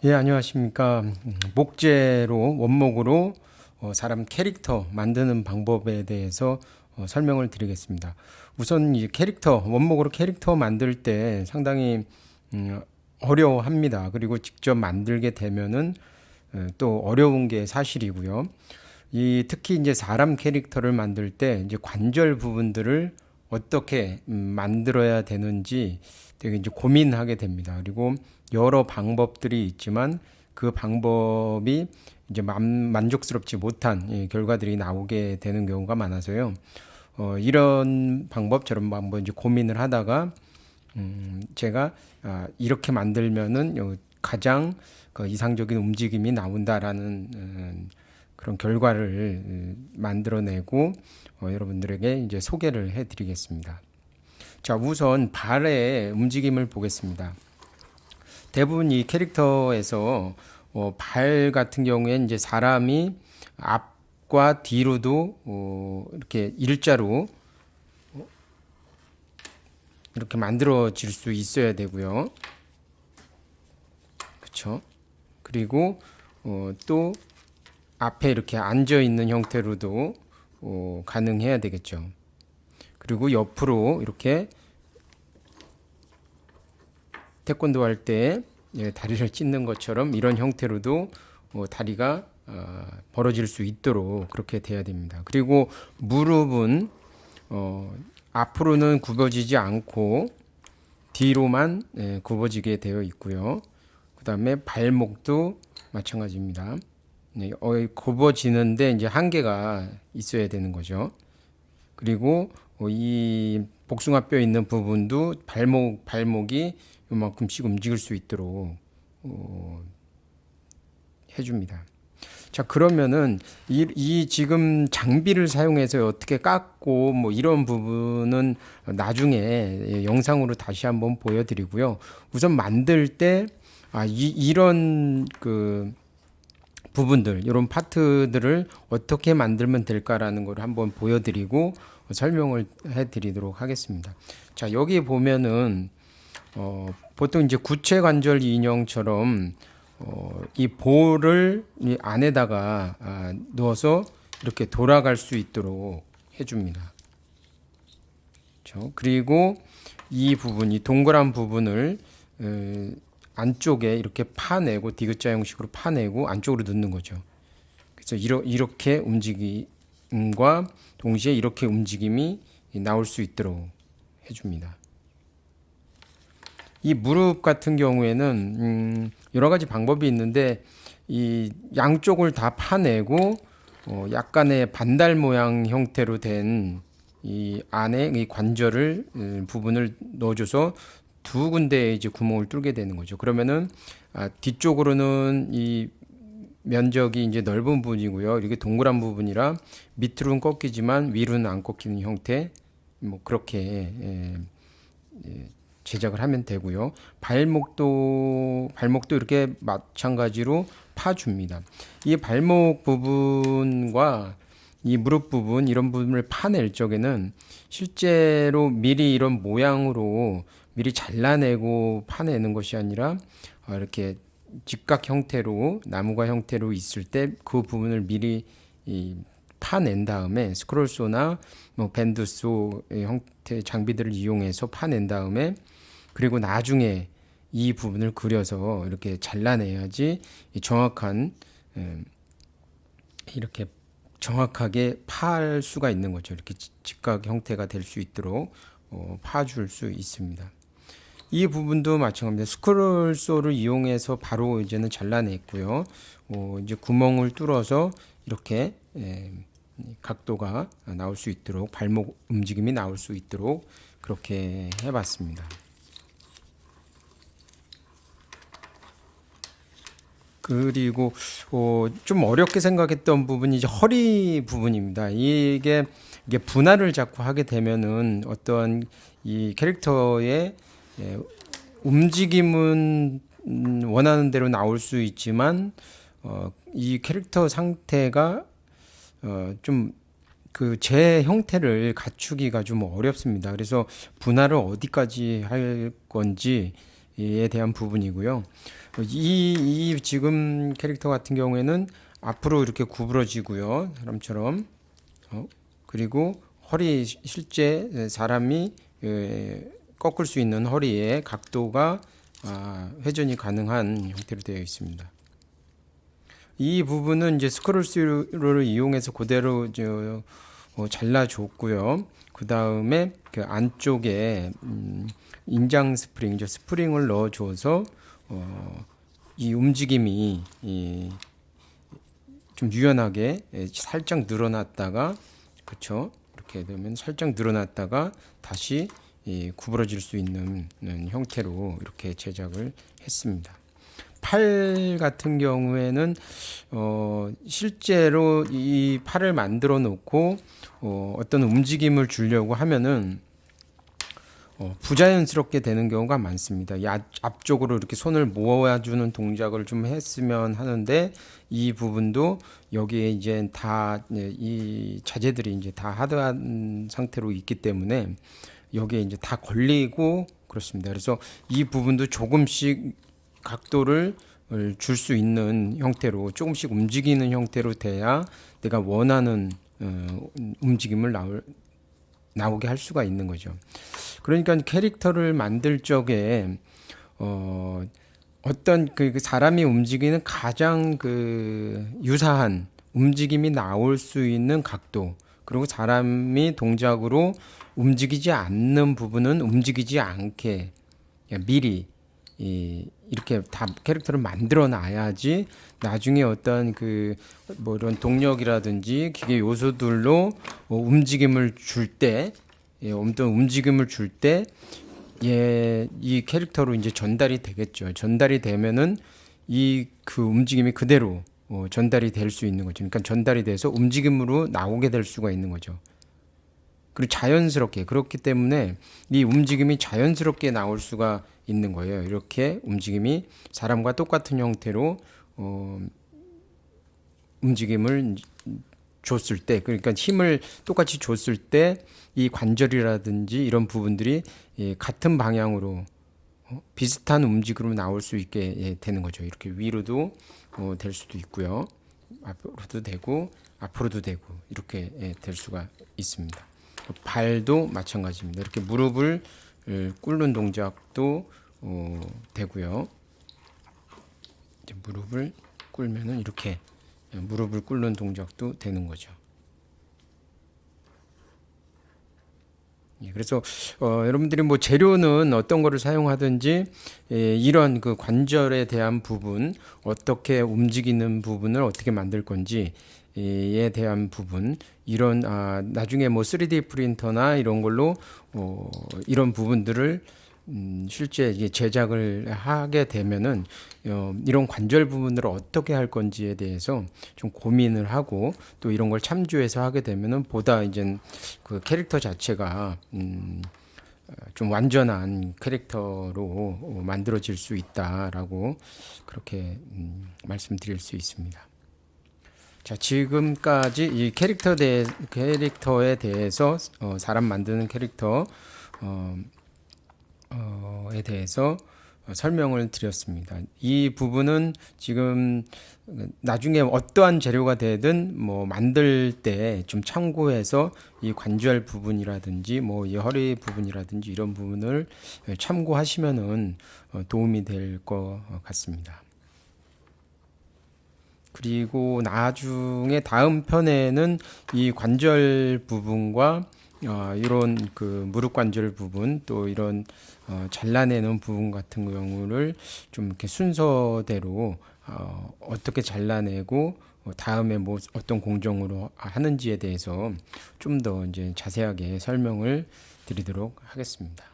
예, 안녕하십니까. 목재로, 원목으로 사람 캐릭터 만드는 방법에 대해서 설명을 드리겠습니다. 우선 이 캐릭터, 원목으로 캐릭터 만들 때 상당히 어려워합니다. 그리고 직접 만들게 되면은 또 어려운 게 사실이고요. 특히 이제 사람 캐릭터를 만들 때 이제 관절 부분들을 어떻게 만들어야 되는지 되게 이제 고민하게 됩니다. 그리고 여러 방법들이 있지만 그 방법이 이제 만족스럽지 못한 결과들이 나오게 되는 경우가 많아서요. 이런 방법처럼 한번 이제 고민을 하다가 제가 이렇게 만들면은 가장 그 이상적인 움직임이 나온다라는 그런 결과를 만들어내고 여러분들에게 이제 소개를 해드리겠습니다. 자, 우선 발의 움직임을 보겠습니다. 대부분 이 캐릭터에서 발 같은 경우에 이제 사람이 앞과 뒤로도 이렇게 일자로 이렇게 만들어질 수 있어야 되고요. 그렇죠? 그리고 또 앞에 이렇게 앉아 있는 형태로도 가능해야 되겠죠. 그리고 옆으로 이렇게 태권도 할 때 다리를 찢는 것처럼 이런 형태로도 다리가 벌어질 수 있도록 그렇게 돼야 됩니다. 그리고 무릎은 앞으로는 굽어지지 않고 뒤로만 굽어지게 되어 있고요. 그 다음에 발목도 마찬가지입니다. 굽어지는데 이제 한계가 있어야 되는 거죠. 그리고 이 복숭아뼈 있는 부분도 발목이 요만큼씩 움직일 수 있도록 해줍니다. 자, 그러면은 이 지금 장비를 사용해서 어떻게 깎고 뭐 이런 부분은 나중에 영상으로 다시 한번 보여드리고요. 우선 만들 때 이런 그 부분들, 이런 파트들을 어떻게 만들면 될까라는 걸 한번 보여드리고 설명을 해드리도록 하겠습니다. 자, 여기 보면은 보통 이제 구체 관절 인형처럼 이 볼을 이 안에다가 넣어서 이렇게 돌아갈 수 있도록 해줍니다. 그렇죠? 그리고 이 부분, 이 동그란 부분을 안쪽에 이렇게 파내고 디귿자 형식으로 파내고 안쪽으로 넣는 거죠. 그래서 이렇게 움직임과 동시에 이렇게 움직임이 나올 수 있도록 해줍니다. 이 무릎 같은 경우에는 여러 가지 방법이 있는데 이 양쪽을 다 파내고 약간의 반달 모양 형태로 된 이 안에 이 관절을 부분을 넣어줘서 두 군데에 이제 구멍을 뚫게 되는 거죠. 그러면은 뒤쪽으로는 이 면적이 이제 넓은 부분이고요. 이렇게 동그란 부분이라 밑으로는 꺾이지만 위로는 안 꺾이는 형태, 뭐 그렇게 제작을 하면 되고요. 발목도 이렇게 마찬가지로 파줍니다. 이 발목 부분과 이 무릎 부분 이런 부분을 파낼 적에는 실제로 미리 이런 모양으로 미리 잘라내고 파내는 것이 아니라 이렇게 직각 형태로 나무가 형태로 있을 때 그 부분을 미리 파낸 다음에 스크롤소나 뭐 밴드소 형태 장비들을 이용해서 파낸 다음에 그리고 나중에 이 부분을 그려서 이렇게 잘라내야지 정확한 이렇게 정확하게 파할 수가 있는 거죠. 이렇게 직각 형태가 될 수 있도록 파줄 수 있습니다. 이 부분도 마찬가지입니다. 스크롤소를 이용해서 바로 이제는 잘라냈고요. 이제 구멍을 뚫어서 이렇게 각도가 나올 수 있도록 발목 움직임이 나올 수 있도록 그렇게 해봤습니다. 그리고 좀 어렵게 생각했던 부분이 이제 허리 부분입니다. 이게 분할을 자꾸 하게 되면은 어떤 이 캐릭터의 움직임은 원하는 대로 나올 수 있지만 이 캐릭터 상태가 좀 그 제 형태를 갖추기가 좀 어렵습니다. 그래서 분할을 어디까지 할 건지 대한 부분이고요. 이 지금 캐릭터 같은 경우에는 앞으로 이렇게 구부러지고요. 사람처럼. 그리고 허리 실제 사람이 꺾을 수 있는 허리의 각도가 회전이 가능한 형태로 되어 있습니다. 이 부분은 이제 스크롤스를 이용해서 그대로 잘라줬고요. 그 다음에 그 안쪽에 인장 스프링, 스프링을 넣어줘서 이 움직임이 좀 유연하게 살짝 늘어났다가, 그렇죠? 이렇게 되면 살짝 늘어났다가 다시 구부러질 수 있는 형태로 이렇게 제작을 했습니다. 팔 같은 경우에는 실제로 이 팔을 만들어 놓고 어떤 움직임을 주려고 하면은 부자연스럽게 되는 경우가 많습니다. 이 앞쪽으로 이렇게 손을 모아주는 동작을 좀 했으면 하는데, 이 부분도 여기에 이제 다 이 자재들이 이제 다 하드한 상태로 있기 때문에 여기에 이제 다 걸리고 그렇습니다. 그래서 이 부분도 조금씩 각도를 줄 수 있는 형태로, 조금씩 움직이는 형태로 돼야 내가 원하는 움직임을 나오게 할 수가 있는 거죠. 그러니까 캐릭터를 만들 적에 어떤 그 사람이 움직이는 가장 그 유사한 움직임이 나올 수 있는 각도, 그리고 사람이 동작으로 움직이지 않는 부분은 움직이지 않게 미리 이렇게 다 캐릭터를 만들어 놔야지 나중에 어떤 그 뭐 이런 동력이라든지 기계 요소들로 움직임을 줄 때, 어떤 움직임을 줄 때 이 캐릭터로 이제 전달이 되겠죠. 전달이 되면은 이 그 움직임이 그대로 전달이 될 수 있는 거죠. 그러니까 전달이 돼서 움직임으로 나오게 될 수가 있는 거죠. 그리고 자연스럽게, 그렇기 때문에 이 움직임이 자연스럽게 나올 수가 있는 거예요. 이렇게 움직임이 사람과 똑같은 형태로 움직임을 줬을 때, 그러니까 힘을 똑같이 줬을 때 이 관절이라든지 이런 부분들이 같은 방향으로 비슷한 움직임으로 나올 수 있게 되는 거죠. 이렇게 위로도 될 수도 있고요. 앞으로도 되고 앞으로도 되고 이렇게 될 수가 있습니다. 발도 마찬가지입니다. 이렇게 무릎을 꿇는 동작도 되고요. 이제 무릎을 꿇으면은 이렇게 무릎을 꿇는 동작도 되는 거죠. 그래서 여러분들이 뭐 재료는 어떤 거를 사용하든지 이런 그 관절에 대한 부분, 어떻게 움직이는 부분을 어떻게 만들 건지 에 대한 부분, 이런 나중에 뭐 3D 프린터나 이런 걸로 이런 부분들을 실제 이게 제작을 하게 되면은 이런 관절 부분을 어떻게 할 건지에 대해서 좀 고민을 하고, 또 이런 걸 참조해서 하게 되면은 보다 이제 그 캐릭터 자체가 좀 완전한 캐릭터로 만들어질 수 있다라고 그렇게 말씀드릴 수 있습니다. 자, 지금까지 이 캐릭터에 대해서 사람 만드는 캐릭터 에 대해서 설명을 드렸습니다. 이 부분은 지금 나중에 어떠한 재료가 되든 뭐 만들 때 좀 참고해서 이 관절 부분이라든지 뭐 이 허리 부분이라든지 이런 부분을 참고하시면은 도움이 될 것 같습니다. 그리고 나중에 다음 편에는 이 관절 부분과 이런 그 무릎 관절 부분, 또 이런 잘라내는 부분 같은 경우를 좀 이렇게 순서대로 어떻게 잘라내고 다음에 뭐 어떤 공정으로 하는지에 대해서 좀 더 이제 자세하게 설명을 드리도록 하겠습니다.